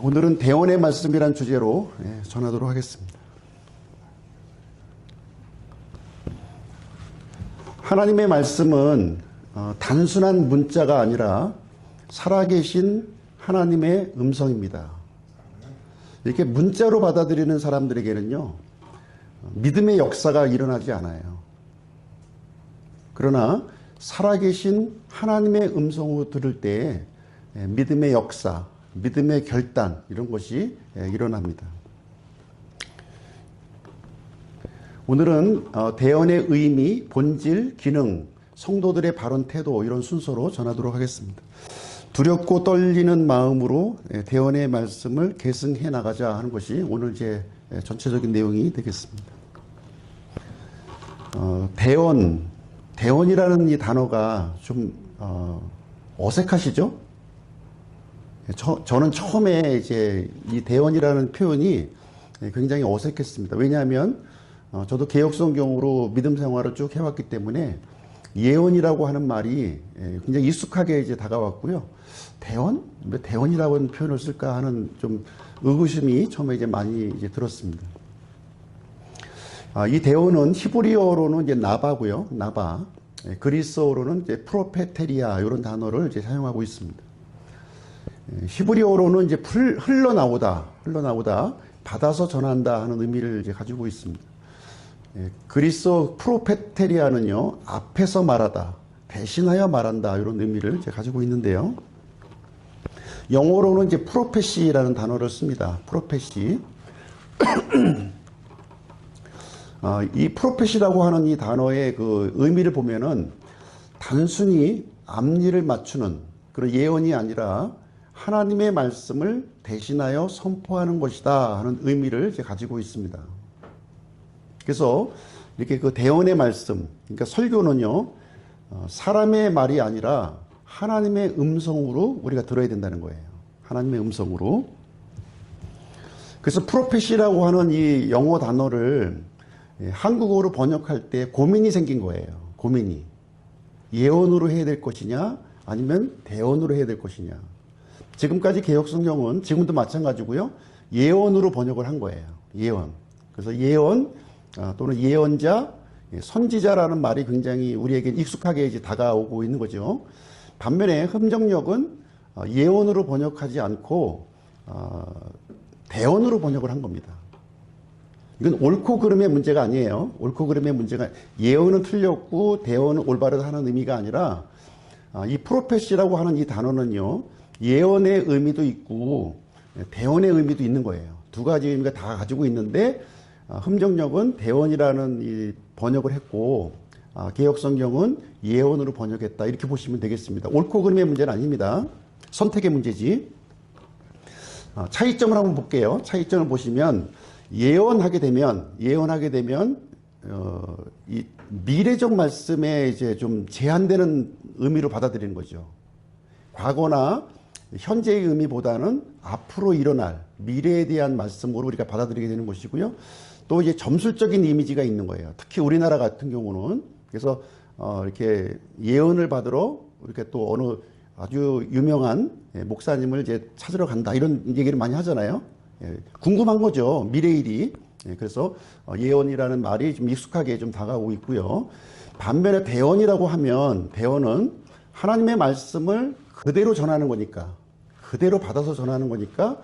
오늘은 대언의 말씀이란 주제로 전하도록 하겠습니다. 하나님의 말씀은 단순한 문자가 아니라 살아계신 하나님의 음성입니다. 이렇게 문자로 받아들이는 사람들에게는요, 믿음의 역사가 일어나지 않아요. 그러나 살아계신 하나님의 음성으로 들을 때 믿음의 역사, 믿음의 결단, 이런 것이 일어납니다. 오늘은 대언의 의미, 본질, 기능, 성도들의 바른 태도, 이런 순서로 전하도록 하겠습니다. 두렵고 떨리는 마음으로 대언의 말씀을 계승해 나가자 하는 것이 오늘 제 전체적인 내용이 되겠습니다. 대언이라는 이 단어가 좀 어색하시죠? 저는 처음에 이제 이 대언이라는 표현이 굉장히 어색했습니다. 왜냐하면 저도 개혁성경으로 믿음 생활을 쭉 해왔기 때문에 예언이라고 하는 말이 굉장히 익숙하게 이제 다가왔고요. 대언? 왜 대언이라고 하는 표현을 쓸까 하는 좀 의구심이 처음에 이제 많이 이제 들었습니다. 이 대언은 히브리어로는 이제 나바고요. 나바. 그리스어로는 이제 프로페테리아, 이런 단어를 이제 사용하고 있습니다. 히브리어로는 이제 흘러나오다, 받아서 전한다 하는 의미를 이제 가지고 있습니다. 그리스어 프로페테리아는요, 앞에서 말하다, 대신하여 말한다, 이런 의미를 이제 가지고 있는데요. 영어로는 이제 프로페시라는 단어를 씁니다. 프로페시. 이 프로페시라고 하는 이 단어의 그 의미를 보면은 단순히 앞니를 맞추는 그런 예언이 아니라 하나님의 말씀을 대신하여 선포하는 것이다 하는 의미를 이제 가지고 있습니다. 그래서 이렇게 그 대언의 말씀, 그러니까 설교는요, 사람의 말이 아니라 하나님의 음성으로 우리가 들어야 된다는 거예요. 하나님의 음성으로. 그래서 프로페시라고 하는 이 영어 단어를 한국어로 번역할 때 고민이 생긴 거예요. 고민이. 예언으로 해야 될 것이냐, 아니면 대언으로 해야 될 것이냐. 지금까지 개혁성경은 지금도 마찬가지고요. 예언으로 번역을 한 거예요. 예언. 그래서 예언 또는 예언자, 선지자라는 말이 굉장히 우리에게 익숙하게 이제 다가오고 있는 거죠. 반면에 흠정역은 예언으로 번역하지 않고 대언으로 번역을 한 겁니다. 이건 옳고 그름의 문제가 아니에요. 옳고 그름의 문제가, 예언은 틀렸고 대언은 올바르다 하는 의미가 아니라 이 프로페시라고 하는 이 단어는요, 예언의 의미도 있고 대언의 의미도 있는 거예요. 두 가지 의미가 다 가지고 있는데 흠정역은 대언이라는 이 번역을 했고 개혁성경은 예언으로 번역했다, 이렇게 보시면 되겠습니다. 옳고 그름의 문제는 아닙니다. 선택의 문제지. 차이점을 한번 볼게요. 차이점을 보시면 예언하게 되면 이 미래적 말씀에 이제 좀 제한되는 의미로 받아들이는 거죠. 과거나 현재의 의미보다는 앞으로 일어날 미래에 대한 말씀으로 우리가 받아들이게 되는 것이고요. 또 이제 점술적인 이미지가 있는 거예요. 특히 우리나라 같은 경우는. 그래서 이렇게 예언을 받으러 이렇게 또 어느 아주 유명한 목사님을 이제 찾으러 간다, 이런 얘기를 많이 하잖아요. 궁금한 거죠, 미래일이. 그래서 예언이라는 말이 좀 익숙하게 좀 다가오고 있고요. 반면에 대언이라고 하면, 대언은 하나님의 말씀을 그대로 전하는 거니까, 그대로 받아서 전하는 거니까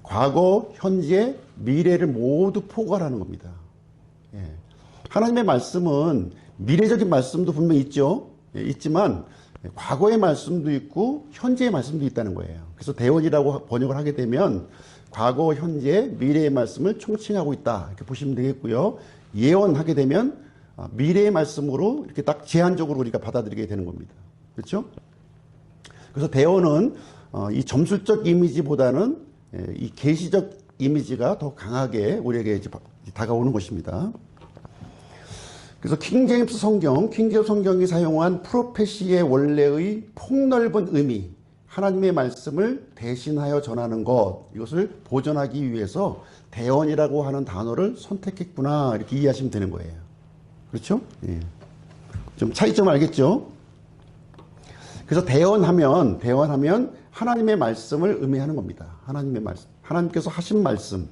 과거, 현재, 미래를 모두 포괄하는 겁니다. 하나님의 말씀은 미래적인 말씀도 분명히 있죠. 있지만 과거의 말씀도 있고 현재의 말씀도 있다는 거예요. 그래서 대언이라고 번역을 하게 되면 과거, 현재, 미래의 말씀을 총칭하고 있다, 이렇게 보시면 되겠고요. 예언하게 되면 미래의 말씀으로 이렇게 딱 제한적으로 우리가 받아들이게 되는 겁니다. 그렇죠? 그래서 대언은 이 점술적 이미지보다는 이 계시적 이미지가 더 강하게 우리에게 이제 다가오는 것입니다. 그래서 킹제임스 성경이 사용한 프로페시의 원래의 폭넓은 의미, 하나님의 말씀을 대신하여 전하는 것, 이것을 보존하기 위해서 대언이라고 하는 단어를 선택했구나, 이렇게 이해하시면 되는 거예요. 그렇죠? 예. 좀 차이점 알겠죠? 그래서 대언하면 하나님의 말씀을 의미하는 겁니다. 하나님의 말씀. 하나님께서 하신 말씀.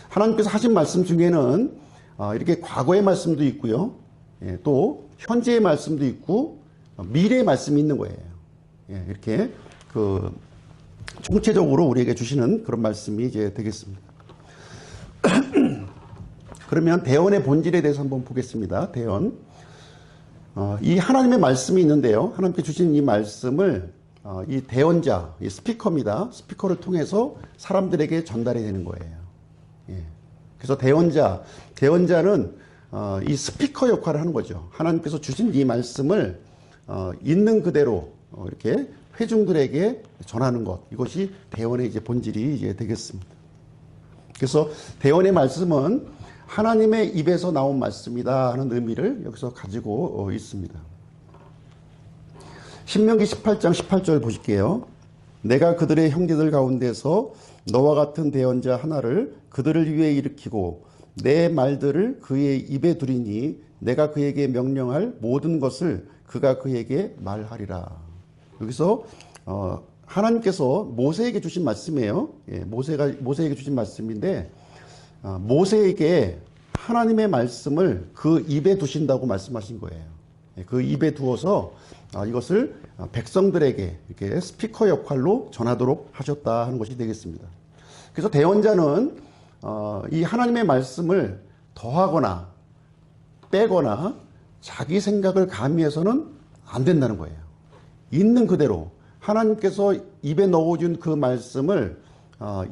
하나님께서 하신 말씀 중에는 이렇게 과거의 말씀도 있고요. 예, 또 현재의 말씀도 있고 미래의 말씀이 있는 거예요. 예, 이렇게 그 총체적으로 우리에게 주시는 그런 말씀이 이제 되겠습니다. 그러면 대언의 본질에 대해서 한번 보겠습니다. 대언. 이 하나님의 말씀이 있는데요. 하나님께 주신 이 말씀을 이 대언자, 이 스피커입니다. 스피커를 통해서 사람들에게 전달이 되는 거예요. 예. 그래서 대언자는 이 스피커 역할을 하는 거죠. 하나님께서 주신 이 말씀을 있는 그대로 이렇게 회중들에게 전하는 것. 이것이 대언의 이제 본질이 이제 되겠습니다. 그래서 대언의 말씀은 하나님의 입에서 나온 말씀이다 하는 의미를 여기서 가지고 있습니다. 신명기 18장 18절 보실게요. 내가 그들의 형제들 가운데서 너와 같은 대언자 하나를 그들을 위해 일으키고 내 말들을 그의 입에 두리니 내가 그에게 명령할 모든 것을 그가 그에게 말하리라. 여기서 하나님께서 모세에게 주신 말씀이에요. 예, 모세에게 주신 말씀인데 모세에게 하나님의 말씀을 그 입에 두신다고 말씀하신 거예요. 예, 그 입에 두어서 이것을 백성들에게 이렇게 스피커 역할로 전하도록 하셨다 하는 것이 되겠습니다. 그래서 대언자는 이 하나님의 말씀을 더하거나 빼거나 자기 생각을 가미해서는 안 된다는 거예요. 있는 그대로 하나님께서 입에 넣어준 그 말씀을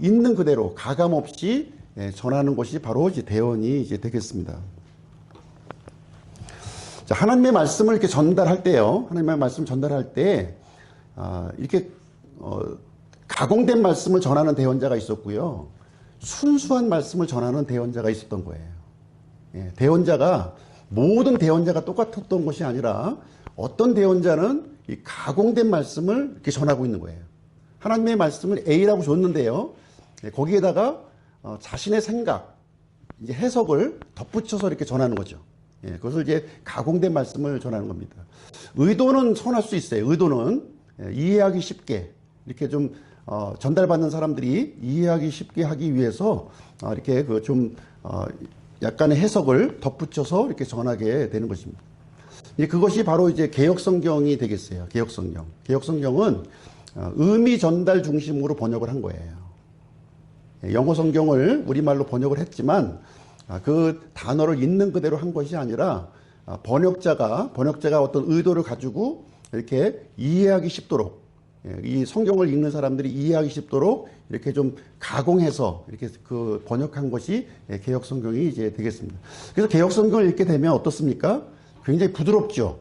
있는 그대로 가감 없이 전하는 것이 바로 이제 대언이 이제 되겠습니다. 자, 하나님의 말씀을 이렇게 전달할 때요. 하나님의 말씀 전달할 때 이렇게 가공된 말씀을 전하는 대언자가 있었고요. 순수한 말씀을 전하는 대언자가 있었던 거예요. 예, 대언자가 모든 대언자가 똑같았던 것이 아니라 어떤 대언자는 이 가공된 말씀을 이렇게 전하고 있는 거예요. 하나님의 말씀을 A라고 줬는데요. 예, 거기에다가 자신의 생각, 이제 해석을 덧붙여서 이렇게 전하는 거죠. 예, 그것을 이제 가공된 말씀을 전하는 겁니다. 의도는 선할 수 있어요. 의도는 이해하기 쉽게 이렇게 좀 전달받는 사람들이 이해하기 쉽게 하기 위해서 이렇게 그 좀 약간의 해석을 덧붙여서 이렇게 전하게 되는 것입니다. 그것이 바로 이제 개역성경이 되겠어요. 개역성경. 개역성경은 의미 전달 중심으로 번역을 한 거예요. 영어 성경을 우리말로 번역을 했지만 그 단어를 있는 그대로 한 것이 아니라 번역자가 어떤 의도를 가지고 이렇게 이해하기 쉽도록 이 성경을 읽는 사람들이 이해하기 쉽도록 이렇게 좀 가공해서 이렇게 그 번역한 것이 개역 성경이 이제 되겠습니다. 그래서 개역 성경을 읽게 되면 어떻습니까? 굉장히 부드럽죠.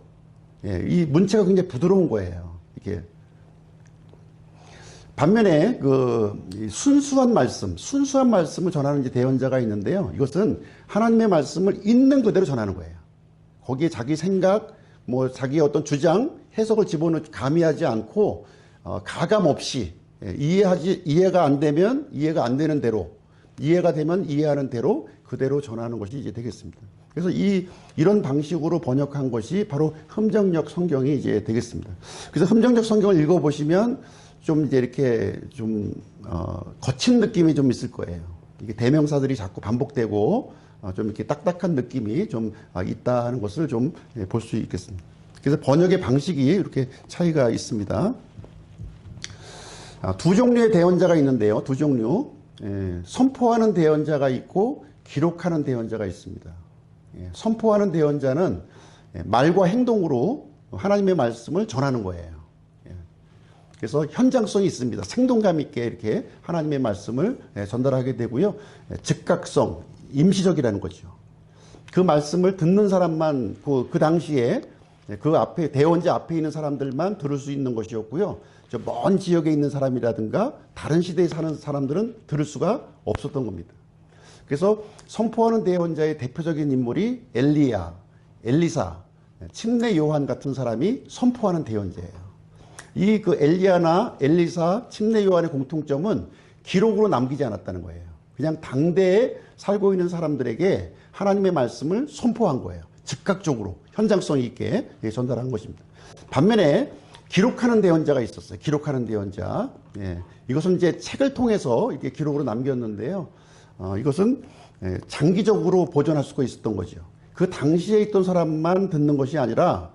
이 문체가 굉장히 부드러운 거예요. 이게 반면에 그 순수한 말씀을 전하는 이제 대언자가 있는데요. 이것은 하나님의 말씀을 있는 그대로 전하는 거예요. 거기에 자기 생각, 뭐 자기의 어떤 주장, 해석을 집어넣지 가미하지 않고 가감 없이 이해가 안 되면 이해가 안 되는 대로, 이해가 되면 이해하는 대로 그대로 전하는 것이 이제 되겠습니다. 그래서 이런 방식으로 번역한 것이 바로 흠정역 성경이 이제 되겠습니다. 그래서 흠정역 성경을 읽어보시면 좀 이제 이렇게 좀 거친 느낌이 좀 있을 거예요. 이게 대명사들이 자꾸 반복되고 좀 이렇게 딱딱한 느낌이 좀 있다 하는 것을 좀 볼 수 있겠습니다. 그래서 번역의 방식이 이렇게 차이가 있습니다. 두 종류의 대언자가 있는데요. 두 종류. 선포하는 대언자가 있고 기록하는 대언자가 있습니다. 선포하는 대언자는 말과 행동으로 하나님의 말씀을 전하는 거예요. 그래서 현장성이 있습니다. 생동감 있게 이렇게 하나님의 말씀을 전달하게 되고요. 즉각성, 임시적이라는 거죠. 그 말씀을 듣는 사람만 그 당시에 그 앞에 대언자 앞에 있는 사람들만 들을 수 있는 것이었고요. 저 먼 지역에 있는 사람이라든가 다른 시대에 사는 사람들은 들을 수가 없었던 겁니다. 그래서 선포하는 대언자의 대표적인 인물이 엘리야, 엘리사, 침례 요한 같은 사람이 선포하는 대언자예요. 이 그 엘리야나 엘리사, 침례 요한의 공통점은 기록으로 남기지 않았다는 거예요. 그냥 당대에 살고 있는 사람들에게 하나님의 말씀을 선포한 거예요. 즉각적으로 현장성 있게 전달한 것입니다. 반면에 기록하는 대언자가 있었어요. 기록하는 대언자. 예, 이것은 이제 책을 통해서 이렇게 기록으로 남겼는데요. 이것은 장기적으로 보존할 수가 있었던 거죠. 그 당시에 있던 사람만 듣는 것이 아니라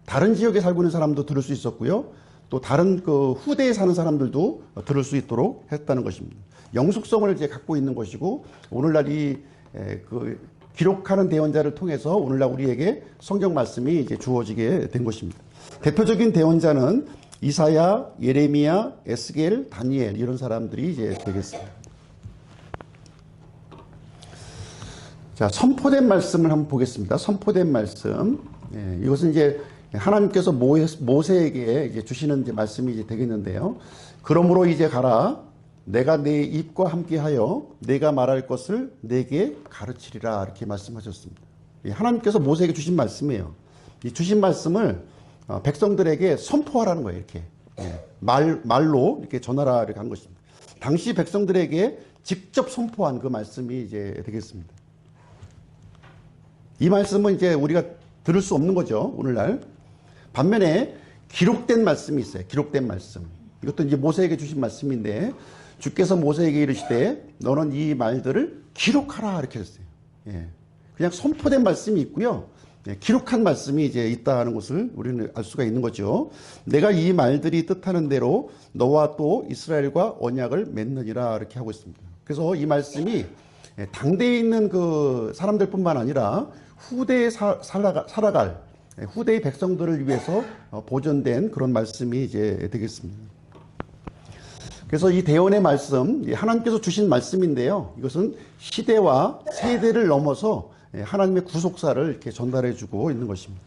다른 지역에 살고 있는 사람도 들을 수 있었고요. 또 다른 그 후대에 사는 사람들도 들을 수 있도록 했다는 것입니다. 영속성을 이제 갖고 있는 것이고, 오늘날 그 기록하는 대언자를 통해서 오늘날 우리에게 성경 말씀이 이제 주어지게 된 것입니다. 대표적인 대언자는 이사야, 예레미야, 에스겔, 다니엘 이런 사람들이 이제 되겠습니다. 자, 선포된 말씀을 한번 보겠습니다. 선포된 말씀. 이것은 이제 하나님께서 모세에게 이제 주시는 이제 말씀이 이제 되겠는데요. 그러므로 이제 가라. 내가 내 입과 함께하여 내가 말할 것을 내게 가르치리라. 이렇게 말씀하셨습니다. 하나님께서 모세에게 주신 말씀이에요. 이 주신 말씀을 백성들에게 선포하라는 거예요. 이렇게 말로 이렇게 전하라 이렇게 한 것입니다. 당시 백성들에게 직접 선포한 그 말씀이 이제 되겠습니다. 이 말씀은 이제 우리가 들을 수 없는 거죠. 오늘날. 반면에 기록된 말씀이 있어요. 기록된 말씀. 이것도 이제 모세에게 주신 말씀인데, 주께서 모세에게 이르시되 너는 이 말들을 기록하라 이렇게 했어요. 그냥 선포된 말씀이 있고요. 기록한 말씀이 이제 있다는 것을 우리는 알 수가 있는 거죠. 내가 이 말들이 뜻하는 대로 너와 또 이스라엘과 언약을 맺느니라 이렇게 하고 있습니다. 그래서 이 말씀이 당대에 있는 그 사람들뿐만 아니라 후대에 살아갈 후대의 백성들을 위해서 보존된 그런 말씀이 이제 되겠습니다. 그래서 이 대언의 말씀, 하나님께서 주신 말씀인데요. 이것은 시대와 세대를 넘어서 하나님의 구속사를 이렇게 전달해 주고 있는 것입니다.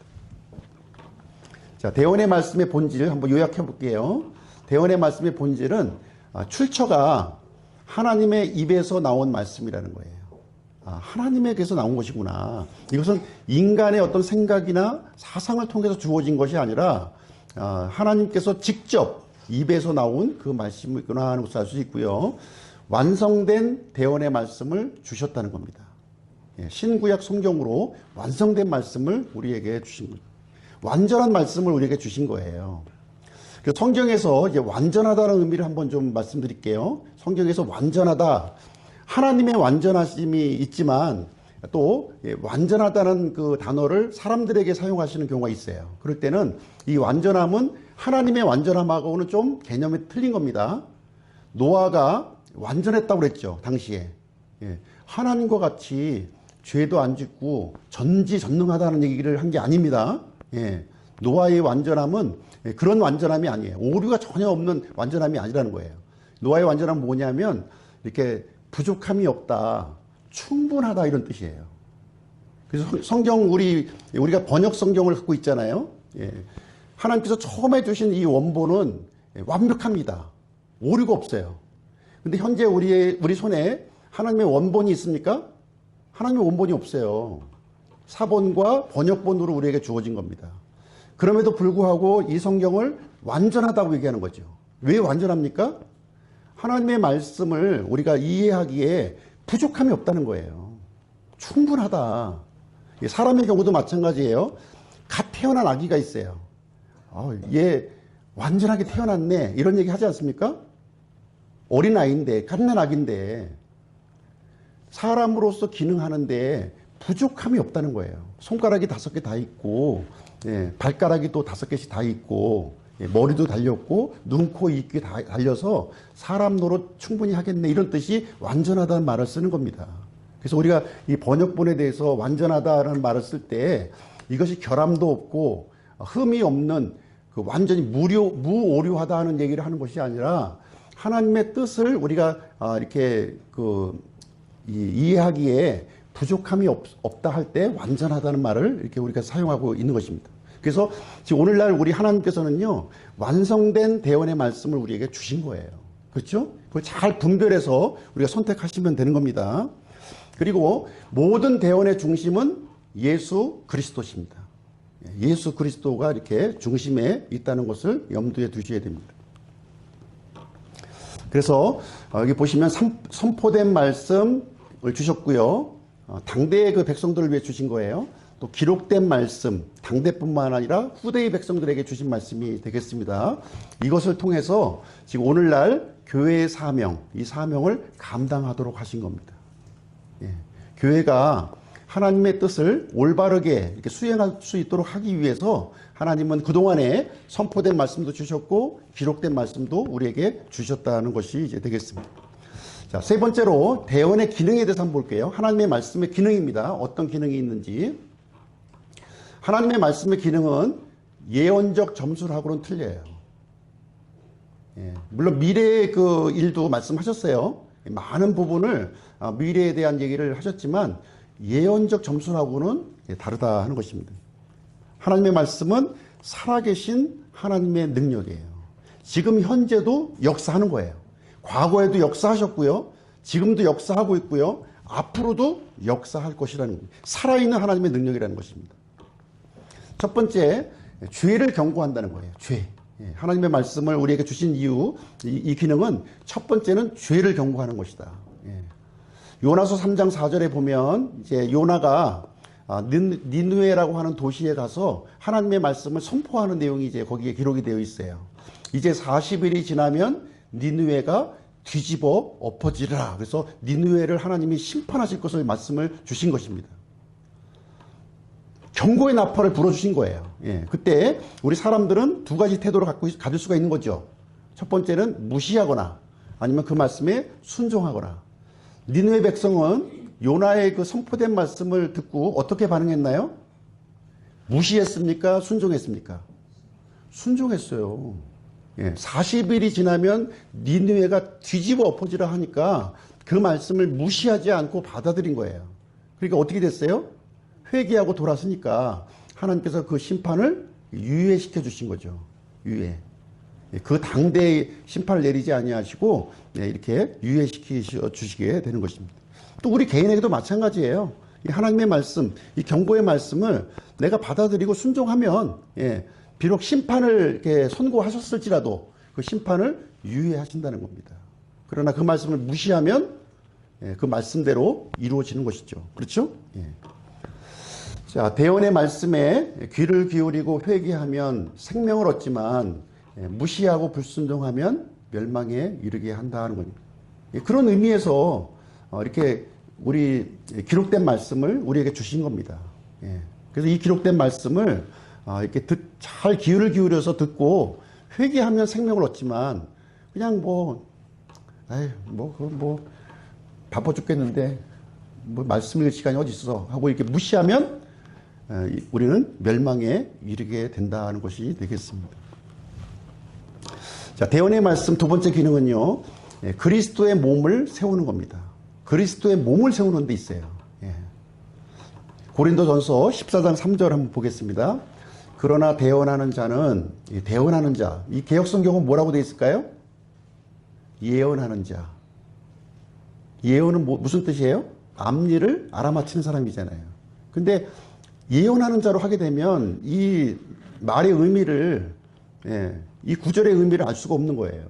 자, 대언의 말씀의 본질을 한번 요약해 볼게요. 대언의 말씀의 본질은 출처가 하나님의 입에서 나온 말씀이라는 거예요. 하나님에게서 나온 것이구나. 이것은 인간의 어떤 생각이나 사상을 통해서 주어진 것이 아니라 하나님께서 직접 입에서 나온 그 말씀이구나 하는 것을 알 수 있고요. 완성된 대언의 말씀을 주셨다는 겁니다. 신구약 성경으로 완성된 말씀을 우리에게 주신 거예요. 완전한 말씀을 우리에게 주신 거예요. 성경에서 이제 완전하다는 의미를 한번 좀 말씀드릴게요. 성경에서 완전하다, 하나님의 완전하심이 있지만 또 완전하다는 그 단어를 사람들에게 사용하시는 경우가 있어요. 그럴 때는 이 완전함은 하나님의 완전함하고는 좀 개념이 틀린 겁니다. 노아가 완전했다고 그랬죠, 당시에. 하나님과 같이 죄도 안 짓고 전지전능하다는 얘기를 한 게 아닙니다. 노아의 완전함은 그런 완전함이 아니에요. 오류가 전혀 없는 완전함이 아니라는 거예요. 노아의 완전함은 뭐냐면 이렇게 부족함이 없다, 충분하다 이런 뜻이에요. 그래서 성경 우리가 번역 성경을 갖고 있잖아요. 하나님께서 처음에 주신 이 원본은 완벽합니다. 오류가 없어요. 근데 현재 우리 손에 하나님의 원본이 있습니까? 하나님의 원본이 없어요. 사본과 번역본으로 우리에게 주어진 겁니다. 그럼에도 불구하고 이 성경을 완전하다고 얘기하는 거죠. 왜 완전합니까? 하나님의 말씀을 우리가 이해하기에 부족함이 없다는 거예요. 충분하다. 사람의 경우도 마찬가지예요. 갓 태어난 아기가 있어요. 얘 완전하게 태어났네 이런 얘기 하지 않습니까? 어린아이인데, 갓난 아기인데 사람으로서 기능하는데 부족함이 없다는 거예요. 손가락이 5개 다 있고 발가락이 또 5개씩 다 있고 머리도 달렸고 눈, 코, 입, 귀 다 달려서 사람 노릇 충분히 하겠네 이런 뜻이 완전하다는 말을 쓰는 겁니다. 그래서 우리가 이 번역본에 대해서 완전하다는 말을 쓸 때 이것이 결함도 없고 흠이 없는 그 완전히 무오류하다 하는 얘기를 하는 것이 아니라 하나님의 뜻을 우리가 이렇게 이해하기에 부족함이 없다 할 때 완전하다는 말을 이렇게 우리가 사용하고 있는 것입니다. 그래서 지금 오늘날 우리 하나님께서는요, 완성된 대언의 말씀을 우리에게 주신 거예요. 그렇죠? 그걸 잘 분별해서 우리가 선택하시면 되는 겁니다. 그리고 모든 대언의 중심은 예수 그리스도십니다. 예수 그리스도가 이렇게 중심에 있다는 것을 염두에 두셔야 됩니다. 그래서 여기 보시면 선포된 말씀을 주셨고요. 당대의 그 백성들을 위해 주신 거예요. 또 기록된 말씀, 당대뿐만 아니라 후대의 백성들에게 주신 말씀이 되겠습니다. 이것을 통해서 지금 오늘날 교회의 사명, 이 사명을 감당하도록 하신 겁니다. 예. 교회가 하나님의 뜻을 올바르게 이렇게 수행할 수 있도록 하기 위해서 하나님은 그동안에 선포된 말씀도 주셨고 기록된 말씀도 우리에게 주셨다는 것이 이제 되겠습니다. 자, 세 번째로 대언의 기능에 대해서 한번 볼게요. 하나님의 말씀의 기능입니다. 어떤 기능이 있는지. 하나님의 말씀의 기능은 예언적 점술하고는 틀려요. 예, 물론 미래의 그 일도 말씀하셨어요. 많은 부분을 미래에 대한 얘기를 하셨지만 예언적 점술하고는 다르다 하는 것입니다. 하나님의 말씀은 살아계신 하나님의 능력이에요. 지금 현재도 역사하는 거예요. 과거에도 역사하셨고요. 지금도 역사하고 있고요. 앞으로도 역사할 것이라는 겁니다. 살아있는 하나님의 능력이라는 것입니다. 첫 번째, 죄를 경고한다는 거예요. 죄. 하나님의 말씀을 우리에게 주신 이유, 이 기능은 첫 번째는 죄를 경고하는 것이다. 요나서 3장 4절에 보면 이제 요나가 니느웨라고 하는 도시에 가서 하나님의 말씀을 선포하는 내용이 이제 거기에 기록이 되어 있어요. 이제 40일이 지나면 니느웨가 뒤집어 엎어지리라. 그래서 니느웨를 하나님이 심판하실 것을 말씀을 주신 것입니다. 경고의 나팔을 불어주신 거예요. 예, 그때 우리 사람들은 두 가지 태도를 가질 수가 있는 거죠. 첫 번째는 무시하거나 아니면 그 말씀에 순종하거나. 니느웨 백성은 요나의 그 선포된 말씀을 듣고 어떻게 반응했나요? 무시했습니까? 순종했습니까? 순종했어요. 예, 40일이 지나면 니느웨가 뒤집어 엎어지라 하니까 그 말씀을 무시하지 않고 받아들인 거예요. 그러니까 어떻게 됐어요? 회개하고 돌아서니까 하나님께서 그 심판을 유예시켜 주신 거죠. 유예. 그 당대의 심판을 내리지 아니하시고 이렇게 유예시켜 주시게 되는 것입니다. 또 우리 개인에게도 마찬가지예요. 이 하나님의 말씀, 이 경고의 말씀을 내가 받아들이고 순종하면 비록 심판을 이렇게 선고하셨을지라도 그 심판을 유예하신다는 겁니다. 그러나 그 말씀을 무시하면 그 말씀대로 이루어지는 것이죠. 그렇죠? 자, 대언의 말씀에 귀를 기울이고 회개하면 생명을 얻지만 무시하고 불순종하면 멸망에 이르게 한다는 겁니다. 그런 의미에서 이렇게 우리 기록된 말씀을 우리에게 주신 겁니다. 그래서 이 기록된 말씀을 이렇게 잘 귀를 기울여서 듣고 회개하면 생명을 얻지만 그냥 바빠 죽겠는데 말씀 읽을 시간이 어디 있어 하고 이렇게 무시하면 우리는 멸망에 이르게 된다는 것이 되겠습니다. 자, 대언의 말씀 두 번째 기능은요, 그리스도의 몸을 세우는 겁니다. 그리스도의 몸을 세우는 데 있어요. 고린도전서 14장 3절 한번 보겠습니다. 그러나 대언하는 자는, 대언하는 자, 이 개역성경은 뭐라고 되어 있을까요? 예언하는 자. 예언은 무슨 뜻이에요? 앞일을 알아맞히는 사람이잖아요. 근데 예언하는 자로 하게 되면 이 말의 의미를, 이 구절의 의미를 알 수가 없는 거예요.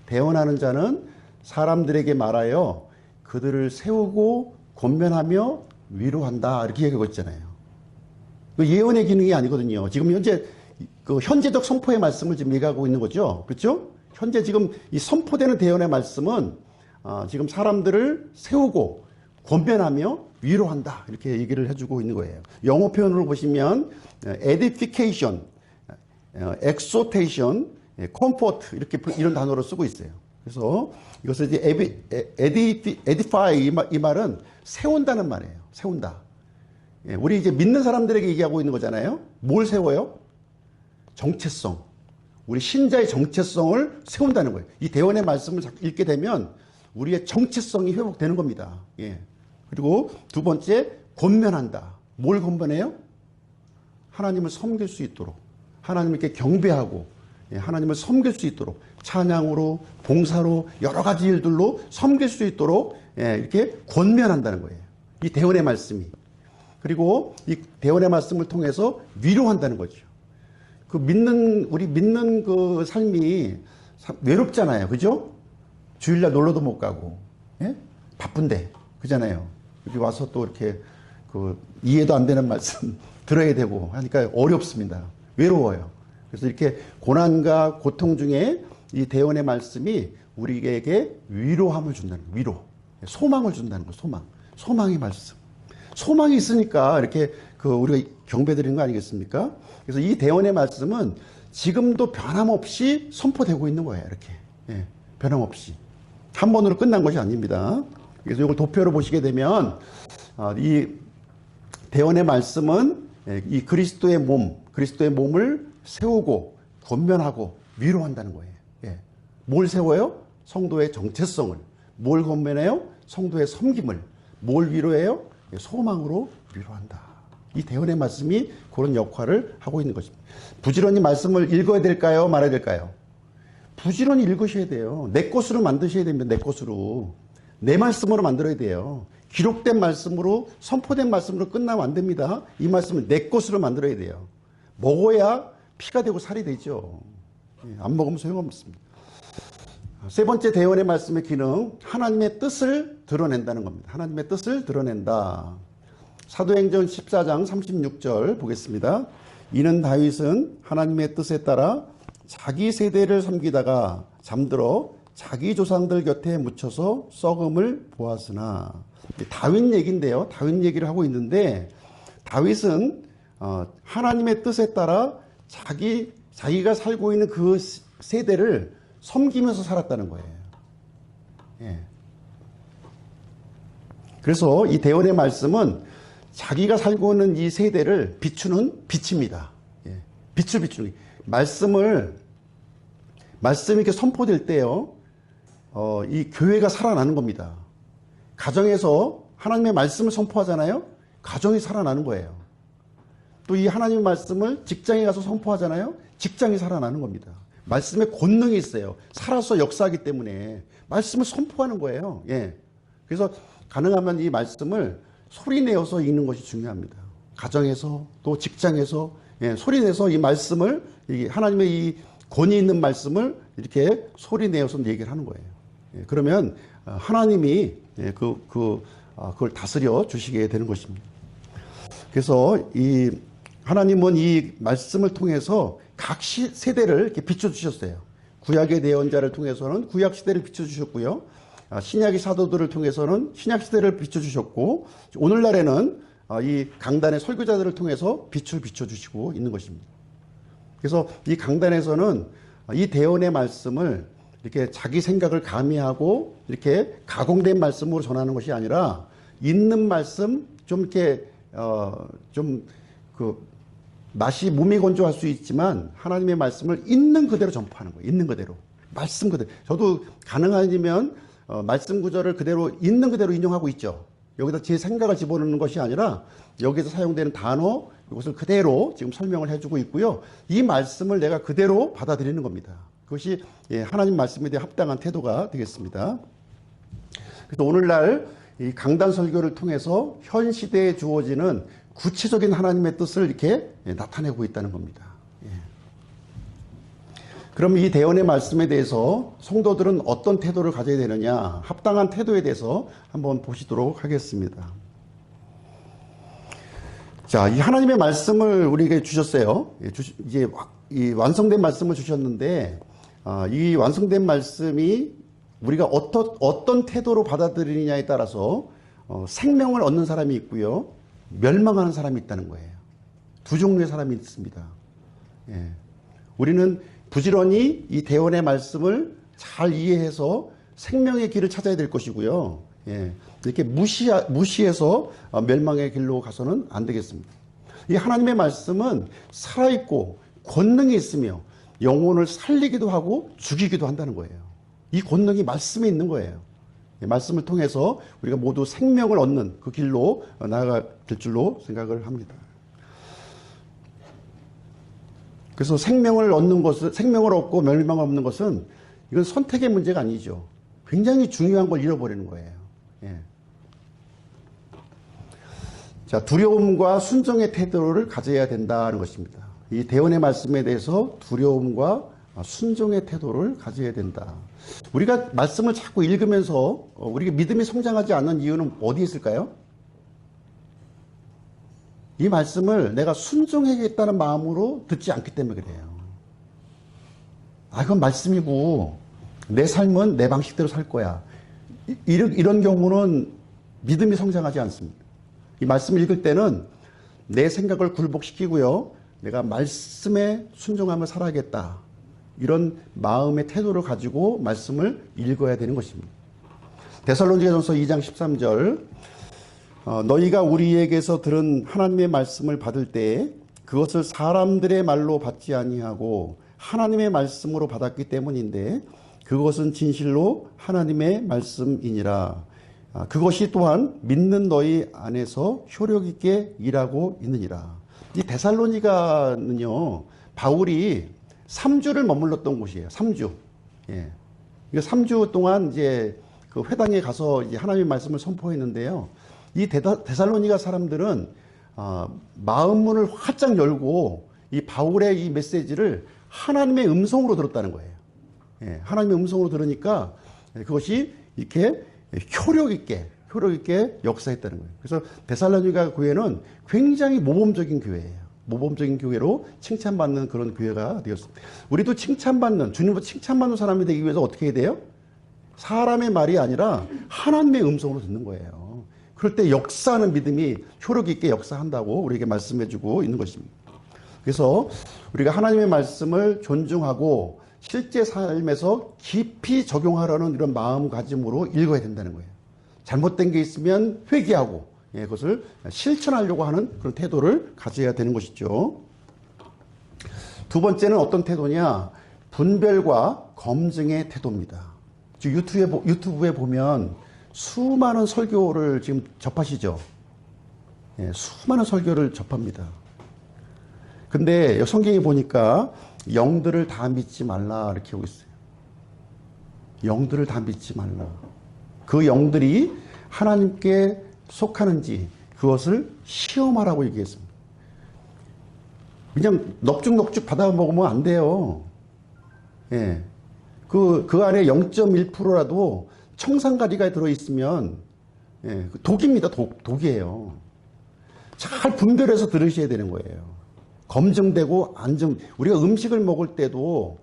대언하는 자는 사람들에게 말하여 그들을 세우고 권면하며 위로한다. 이렇게 얘기하고 있잖아요. 그 예언의 기능이 아니거든요. 지금 현재 그 현재적 선포의 말씀을 지금 얘기하고 있는 거죠. 그렇죠? 현재 지금 이 선포되는 대언의 말씀은 지금 사람들을 세우고 권면하며 위로한다. 이렇게 얘기를 해주고 있는 거예요. 영어 표현으로 보시면 edification, exhortation, comfort 이렇게 이런 단어를 쓰고 있어요. 그래서 이것을 이제 edify 이 말은 세운다는 말이에요. 세운다. 우리 이제 믿는 사람들에게 얘기하고 있는 거잖아요. 뭘 세워요? 정체성. 우리 신자의 정체성을 세운다는 거예요. 이 대언의 말씀을 읽게 되면 우리의 정체성이 회복되는 겁니다. 그리고 두 번째, 권면한다. 뭘 권면해요? 하나님을 섬길 수 있도록, 하나님을 이렇게 경배하고, 하나님을 섬길 수 있도록, 찬양으로, 봉사로, 여러 가지 일들로 섬길 수 있도록 이렇게 권면한다는 거예요. 이 대언의 말씀이. 그리고 이 대언의 말씀을 통해서 위로한다는 거죠. 우리 믿는 그 삶이 외롭잖아요. 그죠? 주일날 놀러도 못 가고, 바쁜데, 그잖아요. 여기 와서 또 이렇게 이해도 안 되는 말씀 들어야 되고 하니까 어렵습니다. 외로워요. 그래서 이렇게 고난과 고통 중에 이 대언의 말씀이 우리에게 위로함을 준다는 거예요. 위로. 소망을 준다는 거예요. 소망. 소망의 말씀. 소망이 있으니까 이렇게 우리가 경배드리는 거 아니겠습니까? 그래서 이 대언의 말씀은 지금도 변함없이 선포되고 있는 거예요. 이렇게. 예, 변함없이. 한 번으로 끝난 것이 아닙니다. 그래서 이걸 도표로 보시게 되면 이 대언의 말씀은 이 그리스도의 몸을 세우고 권면하고 위로한다는 거예요. 예. 뭘 세워요? 성도의 정체성을. 뭘 권면해요? 성도의 섬김을. 뭘 위로해요? 소망으로 위로한다. 이 대언의 말씀이 그런 역할을 하고 있는 것입니다. 부지런히 말씀을 읽어야 될까요? 말아야 될까요? 부지런히 읽으셔야 돼요. 내 것으로 만드셔야 됩니다. 내 것으로. 내 말씀으로 만들어야 돼요. 기록된 말씀으로, 선포된 말씀으로 끝나면 안 됩니다. 이 말씀을 내 것으로 만들어야 돼요. 먹어야 피가 되고 살이 되죠. 안 먹으면 소용없습니다. 세 번째 대언의 말씀의 기능, 하나님의 뜻을 드러낸다는 겁니다. 하나님의 뜻을 드러낸다. 사도행전 14장 36절 보겠습니다. 이는 다윗은 하나님의 뜻에 따라 자기 세대를 섬기다가 잠들어 자기 조상들 곁에 묻혀서 썩음을 보았으나. 다윗 얘기인데요. 다윗 얘기를 하고 있는데 다윗은 하나님의 뜻에 따라 자기가 살고 있는 그 세대를 섬기면서 살았다는 거예요. 예. 그래서 이 대언의 말씀은 자기가 살고 있는 이 세대를 비추는 빛입니다. 예. 빛을 비추는 말씀이 이렇게 선포될 때요, 이 교회가 살아나는 겁니다. 가정에서 하나님의 말씀을 선포하잖아요. 가정이 살아나는 거예요. 또 이 하나님의 말씀을 직장에 가서 선포하잖아요. 직장이 살아나는 겁니다. 말씀에 권능이 있어요. 살아서 역사하기 때문에 말씀을 선포하는 거예요. 예. 그래서 가능하면 이 말씀을 소리내어서 읽는 것이 중요합니다. 가정에서 또 직장에서 소리내서 이 말씀을, 하나님의 이 권위 있는 말씀을 이렇게 소리내어서 얘기를 하는 거예요. 예. 그러면 하나님이 그걸 다스려 주시게 되는 것입니다. 그래서 하나님은 이 말씀을 통해서 각 세대를 이렇게 비춰주셨어요. 구약의 예언자를 통해서는 구약 시대를 비춰주셨고요. 신약의 사도들을 통해서는 신약 시대를 비춰주셨고, 오늘날에는 이 강단의 설교자들을 통해서 빛을 비춰주시고 있는 것입니다. 그래서 이 강단에서는 이 대언의 말씀을 이렇게 자기 생각을 가미하고 이렇게 가공된 말씀으로 전하는 것이 아니라 있는 말씀, 좀 이렇게 맛이 몸이 건조할 수 있지만 하나님의 말씀을 있는 그대로 전파하는 거예요. 있는 그대로. 말씀 그대로. 저도 가능하면 말씀 구절을 그대로 있는 그대로 인용하고 있죠. 여기다 제 생각을 집어넣는 것이 아니라 여기서 사용되는 단어, 이것을 그대로 지금 설명을 해주고 있고요. 이 말씀을 내가 그대로 받아들이는 겁니다. 그것이 하나님 말씀에 대해 합당한 태도가 되겠습니다. 그래서 오늘날 이 강단 설교를 통해서 현 시대에 주어지는 구체적인 하나님의 뜻을 이렇게 나타내고 있다는 겁니다. 그럼 이 대언의 말씀에 대해서 성도들은 어떤 태도를 가져야 되느냐, 합당한 태도에 대해서 한번 보시도록 하겠습니다. 자, 이 하나님의 말씀을 우리에게 주셨어요. 이제 이 완성된 말씀을 주셨는데, 이 완성된 말씀이 우리가 어떤 태도로 받아들이느냐에 따라서 생명을 얻는 사람이 있고요, 멸망하는 사람이 있다는 거예요. 두 종류의 사람이 있습니다. 예. 우리는 부지런히 이 대언의 말씀을 잘 이해해서 생명의 길을 찾아야 될 것이고요. 예. 이렇게 무시해서 멸망의 길로 가서는 안 되겠습니다. 이 하나님의 말씀은 살아있고 권능이 있으며 영혼을 살리기도 하고 죽이기도 한다는 거예요. 이 권능이 말씀에 있는 거예요. 말씀을 통해서 우리가 모두 생명을 얻는 그 길로 나아가 될 줄로 생각을 합니다. 그래서 생명을 얻고 멸망을 얻는 것은 이건 선택의 문제가 아니죠. 굉장히 중요한 걸 잃어버리는 거예요. 예. 자, 두려움과 순종의 태도를 가져야 된다는 것입니다. 이 대언의 말씀에 대해서 두려움과 순종의 태도를 가져야 된다. 우리가 말씀을 자꾸 읽으면서 우리가 믿음이 성장하지 않는 이유는 어디에 있을까요? 이 말씀을 내가 순종하겠다는 마음으로 듣지 않기 때문에 그래요. 그건 말씀이고 내 삶은 내 방식대로 살 거야. 이런 경우는 믿음이 성장하지 않습니다. 이 말씀을 읽을 때는 내 생각을 굴복시키고요. 내가 말씀에 순종하며 살아야겠다. 이런 마음의 태도를 가지고 말씀을 읽어야 되는 것입니다. 데살로니가전서 2장 13절 너희가 우리에게서 들은 하나님의 말씀을 받을 때 그것을 사람들의 말로 받지 아니하고 하나님의 말씀으로 받았기 때문인데 그것은 진실로 하나님의 말씀이니라. 그것이 또한 믿는 너희 안에서 효력 있게 일하고 있느니라. 이 데살로니가는요, 바울이 3주를 머물렀던 곳이에요. 3주. 예. 3주 동안 이제 그 회당에 가서 이제 하나님의 말씀을 선포했는데요. 이 데살로니가 사람들은 마음문을 활짝 열고 이 바울의 이 메시지를 하나님의 음성으로 들었다는 거예요. 예, 하나님의 음성으로 들으니까 그것이 이렇게 효력 있게 역사했다는 거예요. 그래서 데살로니가 교회는 굉장히 모범적인 교회예요. 모범적인 교회로 칭찬받는 그런 교회가 되었습니다. 우리도 칭찬받는, 주님으로 칭찬받는 사람이 되기 위해서 어떻게 해야 돼요? 사람의 말이 아니라 하나님의 음성으로 듣는 거예요. 그럴 때 역사하는 믿음이 효력 있게 역사한다고 우리에게 말씀해주고 있는 것입니다. 그래서 우리가 하나님의 말씀을 존중하고 실제 삶에서 깊이 적용하려는 이런 마음가짐으로 읽어야 된다는 거예요. 잘못된 게 있으면 회개하고 그것을 실천하려고 하는 그런 태도를 가져야 되는 것이죠. 두 번째는 어떤 태도냐? 분별과 검증의 태도입니다. 유튜브에 보면 수많은 설교를 지금 접하시죠. 수많은 설교를 접합니다. 근데 성경에 보니까 영들을 다 믿지 말라 이렇게 하고 있어요. 영들을 다 믿지 말라. 그 영들이 하나님께 속하는지 그것을 시험하라고 얘기했습니다. 그냥 넙죽넙죽 받아 먹으면 안 돼요. 예. 그 안에 0.1%라도 청산가리가 들어있으면 독입니다. 독이에요. 잘 분별해서 들으셔야 되는 거예요. 검증되고 우리가 음식을 먹을 때도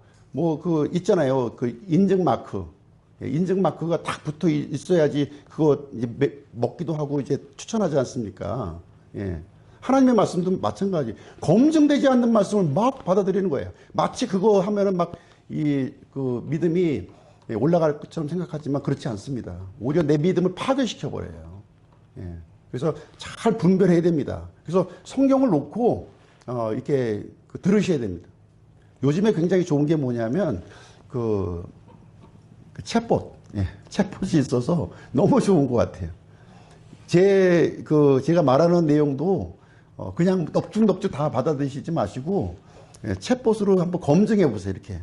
있잖아요. 그 인증 마크가 딱 붙어 있어야지 그거 이제 먹기도 하고 이제 추천하지 않습니까? 예. 하나님의 말씀도 마찬가지. 검증되지 않는 말씀을 막 받아들이는 거예요. 마치 그거 하면은 그 믿음이 올라갈 것처럼 생각하지만 그렇지 않습니다. 오히려 내 믿음을 파괴시켜 버려요. 예. 그래서 잘 분별해야 됩니다. 그래서 성경을 놓고 이렇게 들으셔야 됩니다. 요즘에 굉장히 좋은 게 뭐냐면 그 챗봇, 챗봇이 있어서 너무 좋은 것 같아요. 제가 말하는 내용도 그냥 넙죽넙죽 다 받아들이시지 마시고 챗봇으로 한번 검증해 보세요. 이렇게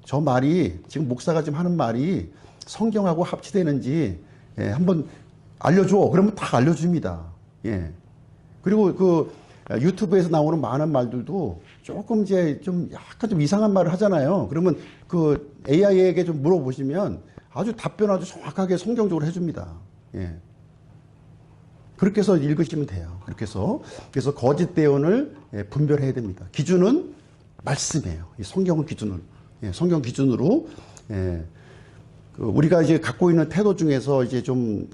저 말이 지금 목사가 지금 하는 말이 성경하고 합치되는지 한번 알려줘. 그러면 다 알려줍니다. 그리고 그 유튜브에서 나오는 많은 말들도 조금 이제 좀 약간 좀 이상한 말을 하잖아요. 그러면 그 AI에게 좀 물어보시면 아주 답변 아주 정확하게 성경적으로 해줍니다. 그렇게 해서 읽으시면 돼요. 그렇게 해서 그래서 거짓 대언을 분별해야 됩니다. 기준은 말씀이에요. 성경을 기준으로. 성경 기준으로 우리가 이제 갖고 있는 태도 중에서 이제 좀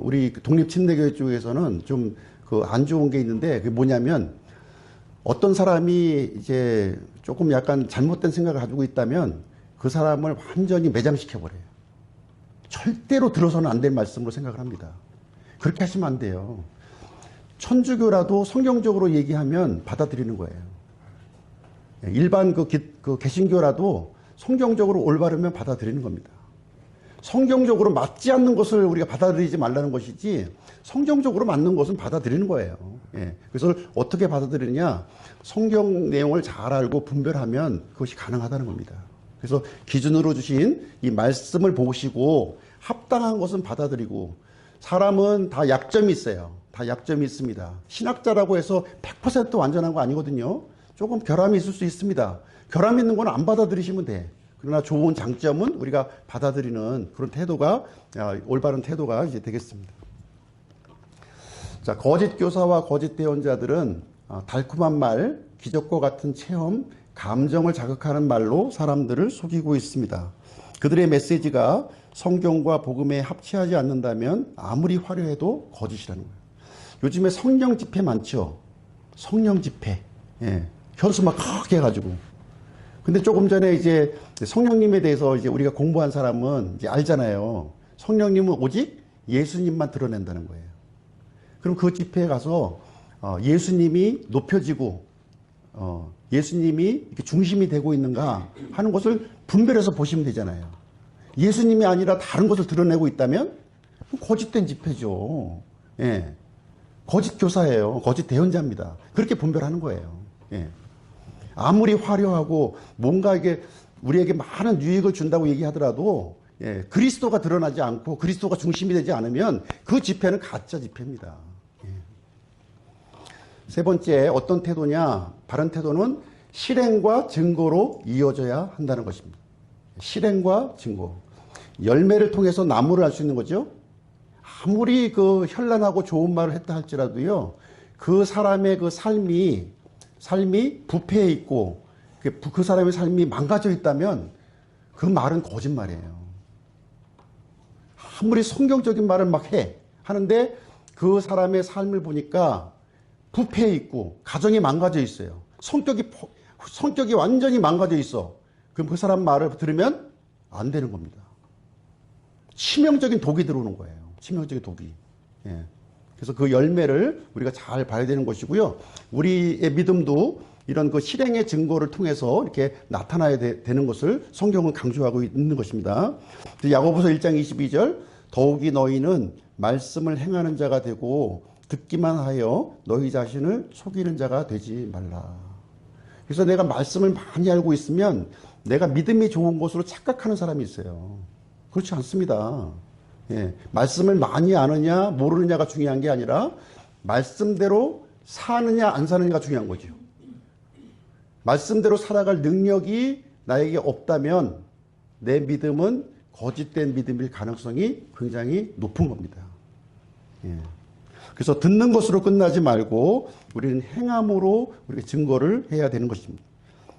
우리 독립침례교회 쪽에서는 좀 그 안 좋은 게 있는데 그게 뭐냐면 어떤 사람이 이제 조금 약간 잘못된 생각을 가지고 있다면 그 사람을 완전히 매장시켜 버려요. 절대로 들어서는 안 될 말씀으로 생각을 합니다. 그렇게 하시면 안 돼요. 천주교라도 성경적으로 얘기하면 받아들이는 거예요. 일반 그 개신교라도 성경적으로 올바르면 받아들이는 겁니다. 성경적으로 맞지 않는 것을 우리가 받아들이지 말라는 것이지 성경적으로 맞는 것은 받아들이는 거예요. 그래서 어떻게 받아들이느냐? 성경 내용을 잘 알고 분별하면 그것이 가능하다는 겁니다. 그래서 기준으로 주신 이 말씀을 보시고 합당한 것은 받아들이고 사람은 다 약점이 있어요. 다 약점이 있습니다. 신학자라고 해서 100% 완전한 거 아니거든요. 조금 결함이 있을 수 있습니다. 결함 있는 건 안 받아들이시면 돼. 그러나 좋은 장점은 우리가 받아들이는 그런 태도가 올바른 태도가 이제 되겠습니다. 자, 거짓 교사와 거짓 대언자들은 달콤한 말, 기적과 같은 체험, 감정을 자극하는 말로 사람들을 속이고 있습니다. 그들의 메시지가 성경과 복음에 합치하지 않는다면 아무리 화려해도 거짓이라는 거예요. 요즘에 성령 집회 많죠? 성령 집회. 예. 현수 막 크게 해가지고. 근데 조금 전에 이제 성령님에 대해서 이제 우리가 공부한 사람은 이제 알잖아요. 성령님은 오직 예수님만 드러낸다는 거예요. 그럼 그 집회에 가서 예수님이 높여지고 예수님이 이렇게 중심이 되고 있는가 하는 것을 분별해서 보시면 되잖아요. 예수님이 아니라 다른 것을 드러내고 있다면 거짓된 집회죠. 예. 거짓 교사예요. 거짓 대언자입니다. 그렇게 분별하는 거예요. 예. 아무리 화려하고 뭔가 이게 우리에게 많은 유익을 준다고 얘기하더라도 예, 그리스도가 드러나지 않고 그리스도가 중심이 되지 않으면 그 집회는 가짜 집회입니다. 예. 세 번째, 어떤 태도냐? 바른 태도는 실행과 증거로 이어져야 한다는 것입니다. 실행과 증거. 열매를 통해서 나무를 알 수 있는 거죠. 아무리 그 현란하고 좋은 말을 했다 할지라도요, 그 사람의 그 삶이 부패해 있고 그 사람의 삶이 망가져 있다면 그 말은 거짓말이에요. 아무리 성경적인 말을 막 하는데 그 사람의 삶을 보니까 부패해 있고 가정이 망가져 있어요. 성격이 완전히 망가져 있어. 그럼 그 사람 말을 들으면 안 되는 겁니다. 치명적인 독이 들어오는 거예요. 치명적인 독이. 예. 그래서 그 열매를 우리가 잘 봐야 되는 것이고요. 우리의 믿음도 이런 그 실행의 증거를 통해서 이렇게 나타나야 되는 것을 성경은 강조하고 있는 것입니다. 야고보서 1장 22절, 더욱이 너희는 말씀을 행하는 자가 되고 듣기만 하여 너희 자신을 속이는 자가 되지 말라. 그래서 내가 말씀을 많이 알고 있으면 내가 믿음이 좋은 것으로 착각하는 사람이 있어요. 그렇지 않습니다. 예, 말씀을 많이 아느냐 모르느냐가 중요한 게 아니라 말씀대로 사느냐 안 사느냐가 중요한 거죠. 말씀대로 살아갈 능력이 나에게 없다면 내 믿음은 거짓된 믿음일 가능성이 굉장히 높은 겁니다. 예. 그래서 듣는 것으로 끝나지 말고 우리는 행함으로 우리가 증거를 해야 되는 것입니다.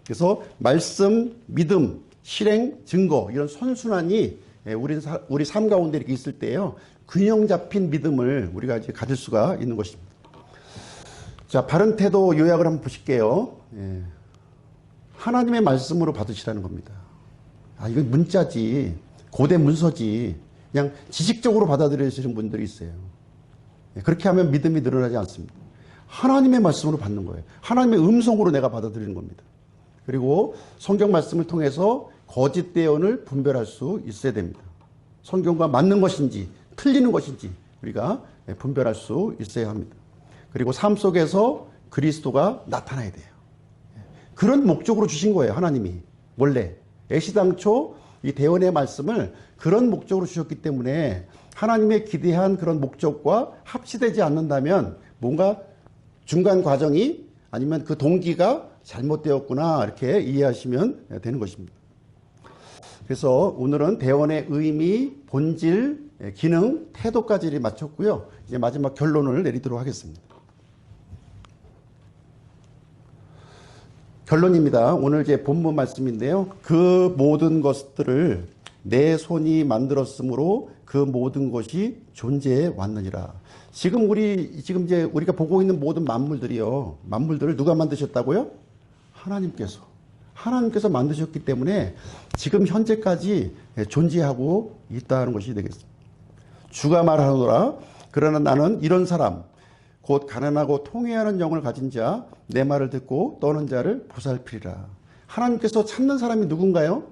그래서 말씀, 믿음, 실행, 증거 이런 선순환이 우리 삶 가운데 이렇게 있을 때요, 균형 잡힌 믿음을 우리가 이제 가질 수가 있는 것입니다. 자, 바른 태도 요약을 한번 보실게요. 예. 하나님의 말씀으로 받으시라는 겁니다. 이건 문자지, 고대 문서지, 그냥 지식적으로 받아들이시는 분들이 있어요. 예. 그렇게 하면 믿음이 늘어나지 않습니다. 하나님의 말씀으로 받는 거예요. 하나님의 음성으로 내가 받아들이는 겁니다. 그리고 성경 말씀을 통해서 거짓 대언을 분별할 수 있어야 됩니다. 성경과 맞는 것인지 틀리는 것인지 우리가 분별할 수 있어야 합니다. 그리고 삶 속에서 그리스도가 나타나야 돼요. 그런 목적으로 주신 거예요. 하나님이 원래 애시당초 이 대언의 말씀을 그런 목적으로 주셨기 때문에 하나님의 기대한 그런 목적과 합치되지 않는다면 뭔가 중간 과정이 아니면 그 동기가 잘못되었구나 이렇게 이해하시면 되는 것입니다. 그래서 오늘은 대언의 의미, 본질, 기능, 태도까지 마쳤고요. 이제 마지막 결론을 내리도록 하겠습니다. 결론입니다. 오늘 제 본문 말씀인데요. 그 모든 것들을 내 손이 만들었으므로 그 모든 것이 존재해 왔느니라. 지금 이제 우리가 보고 있는 모든 만물들이요. 만물들을 누가 만드셨다고요? 하나님께서 만드셨기 때문에 지금 현재까지 존재하고 있다는 것이 되겠습니다. 주가 말하노라. 그러나 나는 이런 사람, 곧 가난하고 통회하는 영을 가진 자, 내 말을 듣고 떠는 자를 보살피리라. 하나님께서 찾는 사람이 누군가요?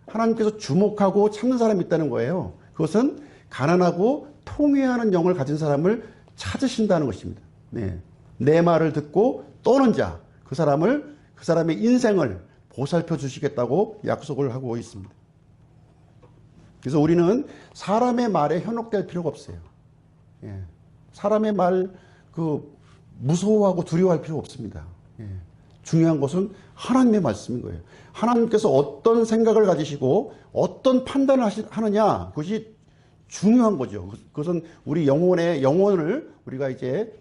하나님께서 주목하고 찾는 사람이 있다는 거예요. 그것은 가난하고 통회하는 영을 가진 사람을 찾으신다는 것입니다. 네. 내 말을 듣고 떠는 자, 그 사람의 인생을 보살펴 주시겠다고 약속을 하고 있습니다. 그래서 우리는 사람의 말에 현혹될 필요가 없어요. 예. 사람의 말 무서워하고 두려워할 필요 없습니다. 예. 중요한 것은 하나님의 말씀인 거예요. 하나님께서 어떤 생각을 가지시고 어떤 판단을 하느냐, 그것이 중요한 거죠. 그것은 우리 영혼을 우리가 이제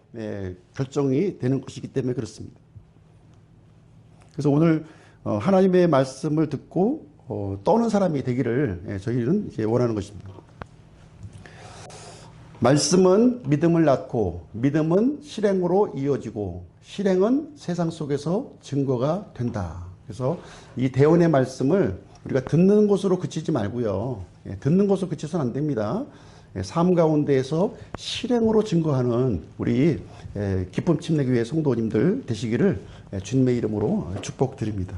결정이 되는 것이기 때문에 그렇습니다. 그래서 오늘 하나님의 말씀을 듣고 떠는 사람이 되기를 저희는 이제 원하는 것입니다. 말씀은 믿음을 낳고 믿음은 실행으로 이어지고 실행은 세상 속에서 증거가 된다. 그래서 이 대언의 말씀을 우리가 듣는 것으로 그치지 말고요. 듣는 것으로 그치서는 안 됩니다. 삶 가운데에서 실행으로 증거하는 우리 기쁨 침례교회 성도님들 되시기를 주님의 이름으로 축복드립니다.